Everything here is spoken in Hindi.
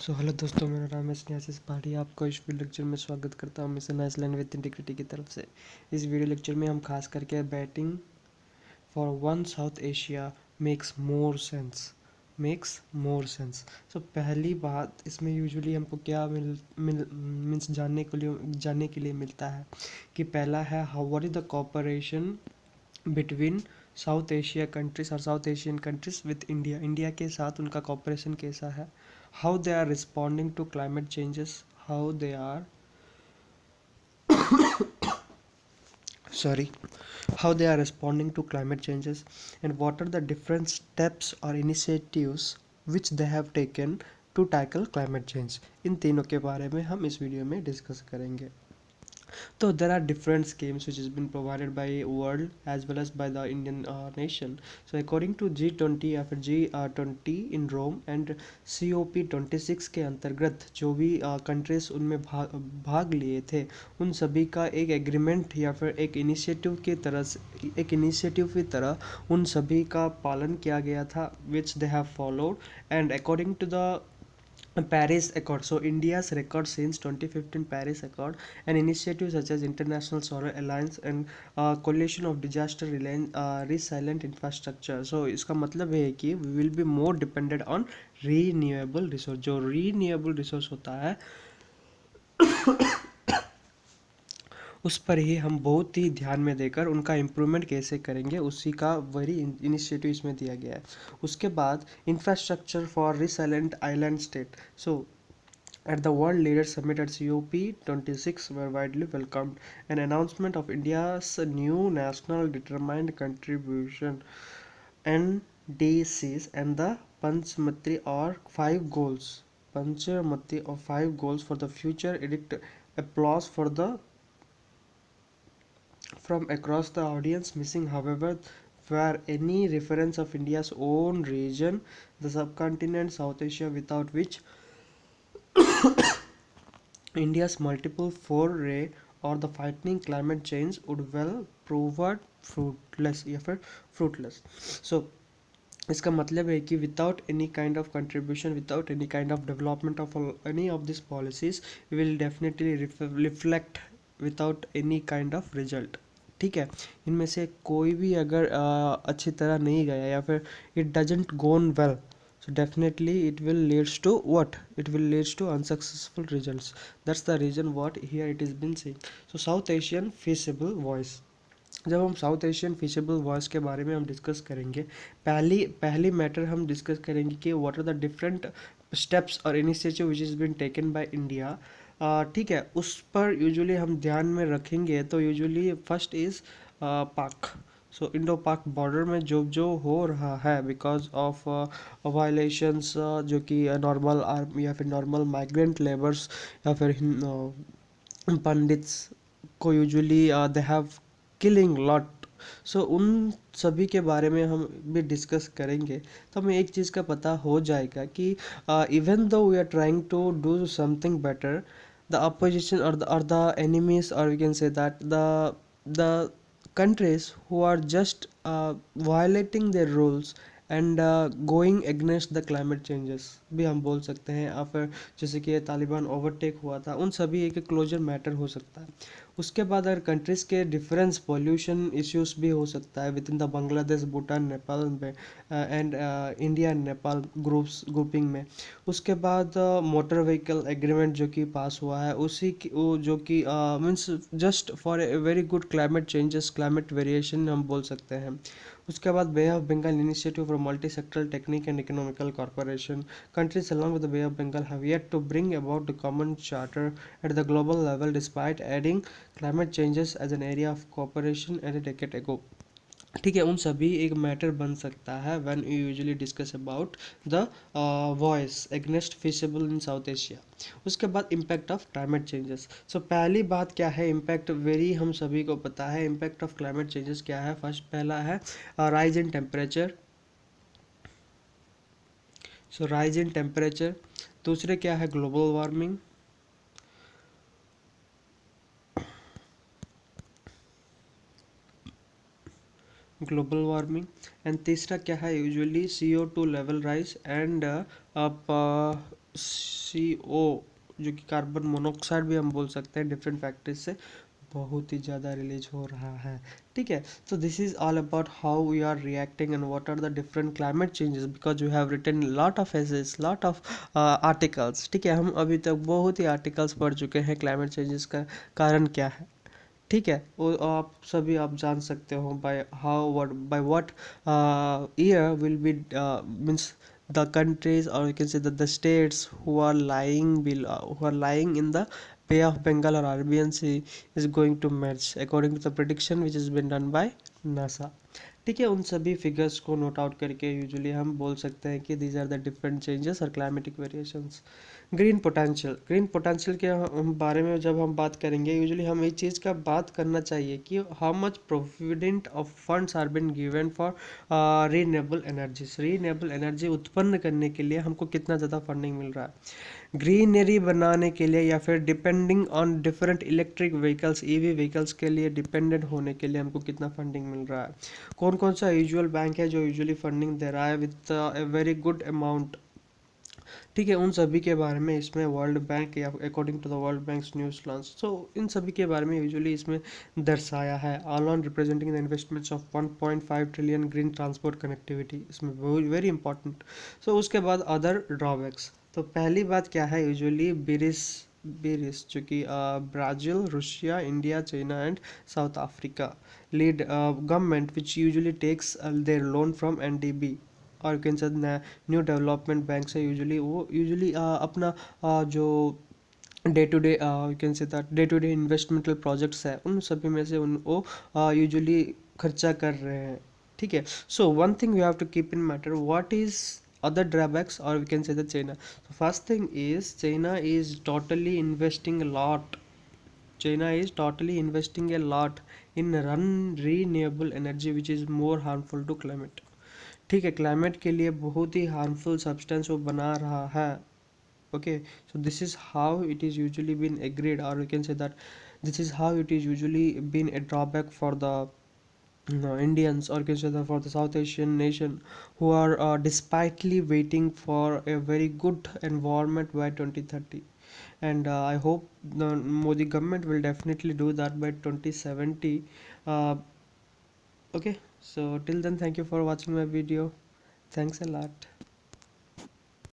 सो हेलो दोस्तों, मेरा नाम है स्नेहासिस पहाड़ी। आपको इस वीडियो लेक्चर में स्वागत करता हूँ मिशन आइसलैंड विद इंटीग्रिटी की तरफ से। इस वीडियो लेक्चर में हम खास करके batting for one South Asia makes more sense. So पहली बात इसमें यूजुअली हमको क्या मीन्स जानने के लिए मिलता है कि पहला है how what is the cooperation between South Asia countries और South Asian countries with India. India के साथ उनका कॉपरेशन कैसा है, how they are responding to climate changes, how they are sorry how they are responding to climate changes, and what are the different steps or initiatives which they have taken to tackle climate change। इन तीनों के बारे में हम इस वीडियो में डिस्कस करेंगे। So there are different schemes which has been provided by world as well as by the Indian nation. So according to G20 या फिर G20 in Rome and COP26 के अंतर्गत जो भी कंट्रीज उनमें भाग लिए थे, उन सभी का एक एग्रीमेंट या फिर एक इनिशिएटिव की तरह उन सभी का पालन किया गया था, which they have followed, and according to the Paris Accord. So India's record since 2015 Paris Accord, an initiative such as International Solar Alliance and coalition of disaster resilient infrastructure. So इसका मतलब है कि we will be more dependent on renewable resource। जो renewable resource होता है उस पर ही हम बहुत ही ध्यान में देकर उनका इम्प्रूवमेंट कैसे करेंगे, उसी का वही इनिशिएटिव इसमें दिया गया है। उसके बाद infrastructure for resilient island state. So at the World Leaders Summit at COP26 were widely welcomed. An announcement of India's new National Determined Contribution (NDCs) and the Panchamati or five goals for the future edict applause for the from across the audience. Missing, however, were any reference of India's own region, the subcontinent South Asia, without which India's multiple foray or the fighting climate change would well prove fruitless या फिर fruitless। So इसका मतलब है कि without any kind of contribution, without any kind of development of any of these policies, we will definitely reflect without any kind of result। ठीक है, इनमें से कोई भी अगर अच्छी तरह नहीं गया या फिर it doesn't gone well, so definitely it will leads to what, it will leads to unsuccessful results। that's the reason what here it is been saying। so South Asian feasible voice, जब हम साउथ एशियन फिशेबल वॉइस के बारे में हम डिस्कस करेंगे, पहली पहली मैटर हम डिस्कस करेंगे कि what are the different steps और initiative which is been taken by India. ठीक है, उस पर यूजुअली हम ध्यान में रखेंगे। तो यूजुअली फर्स्ट इज़ पाक। सो इंडो पाक बॉर्डर में जो जो हो रहा है बिकॉज ऑफ वायलेशंस, जो कि नॉर्मल आर्मी या फिर नॉर्मल माइग्रेंट लेबर्स या फिर पंडित्स को usually they have killing lot. So उन सभी के बारे में हम भी डिस्कस करेंगे, तो हमें एक चीज़ का पता हो जाएगा कि even though we are trying to do something better, the opposition or the enemies, or we can say that the countries who are just violating their rules and going against the climate changes भी हम बोल सकते हैं। या फिर जैसे कि तालिबान ओवरटेक हुआ था, उन सभी एक क्लोजर मैटर हो सकता है। उसके बाद अगर कंट्रीज़ के डिफरेंस पॉल्यूशन इश्यूज भी हो सकता है within the Bangladesh, Bhutan, Nepal में and India and Nepal grouping में। उसके बाद मोटर व्हीकल एग्रीमेंट जो कि पास हुआ है, उसी की जो कि means just for a very good climate changes, climate variation हम बोल सकते हैं। उसके बाद Bay of Bengal initiative for multi sectoral technique and economical corporation. Countries along with the Bay of Bengal have yet to bring about the common charter at the global level despite adding climate changes as an area of cooperation a decade ago। ठीक है, उन सभी एक मैटर बन सकता है when you usually discuss about the voice against fishable in South Asia. उसके बाद impact of climate changes. So पहली बात क्या है, इम्पैक्ट वेरी हम सभी को पता है। इम्पैक्ट ऑफ क्लाइमेट चेंजेस क्या है, फर्स्ट पहला है rise in temperature. So rise in temperature. दूसरे क्या है, global warming. Global warming and तीसरा क्या है, usually CO2 level rise and CO, जो कि कार्बन मोनोऑक्साइड भी हम बोल सकते हैं, डिफरेंट फैक्टरीज से बहुत ही ज़्यादा रिलीज हो रहा है। ठीक है, so this is all about how we are reacting and what are the different climate changes, because you have written lot of essays, lot of articles। ठीक है, हम अभी तक बहुत ही आर्टिकल्स पढ़ चुके हैं क्लाइमेट चेंजेस का कारण क्या है। ठीक है, वो आप सभी आप जान सकते हो by how what by what year will be means the countries, or you can say that the states who are lying below, who are lying in the Bay of Bengal or Arabian Sea is going to merge according to the prediction which has been done by NASA। ठीक है, उन सभी फिगर्स को नोट आउट करके यूजुअली हम बोल सकते हैं कि these are the different changes और क्लाइमेटिक वेरिएशंस। ग्रीन पोटेंशियल के बारे में जब हम बात करेंगे, यूजुअली हम इस चीज़ का बात करना चाहिए कि how much provident of funds are been given for renewable energies. Renewable energy उत्पन्न करने के लिए हमको कितना ज़्यादा फंडिंग मिल रहा है, ग्रीनरी बनाने के लिए, या फिर depending on different electric vehicles, EV vehicles के लिए डिपेंडेंट होने के लिए हमको कितना फंडिंग मिल रहा है। कौन कौन सा यूजुअल बैंक है जो यूजुअली फंडिंग दे रहा है with a very good amount. ठीक है, उन सभी के बारे में इसमें वर्ल्ड बैंक या according to the World Bank's news launch, so इन सभी के बारे में यूजुअली इसमें दर्शाया है। All on representing the investments of 1.5 trillion green transport connectivity, इसमें वेरी इंपॉर्टेंट। सो उसके बाद अदर ड्रॉबैक्स, तो पहली बात क्या है, यूजुअली बेरिस जो कि Brazil, Russia, India, China and south Africa lead government which usually takes their loan from NDB, और can say new development bank से यूजुअली वो यूजुअली अपना जो day to day can say day to day investmental projects है उन सभी में से उन वो यूजुअली खर्चा कर रहे हैं। ठीक है, so one thing we have to keep in matter, what is other drawbacks, or we can say that China, so first thing is China is totally investing a lot, China is totally investing a lot in run renewable energy which is more harmful to climate। ठीक है, क्लाइमेट के लिए बहुत ही हार्मफुल सब्सटेंस वो बना रहा है। Okay, so this is how it is usually been agreed, और we can say that this is how it is usually been a drawback for the Indians, or can say that for the South Asian nation who are despitely waiting for a very good environment by 2030, and I hope the Modi government will definitely do that by 2070। uh, okay, so till then, thank you for watching my video, thanks a lot।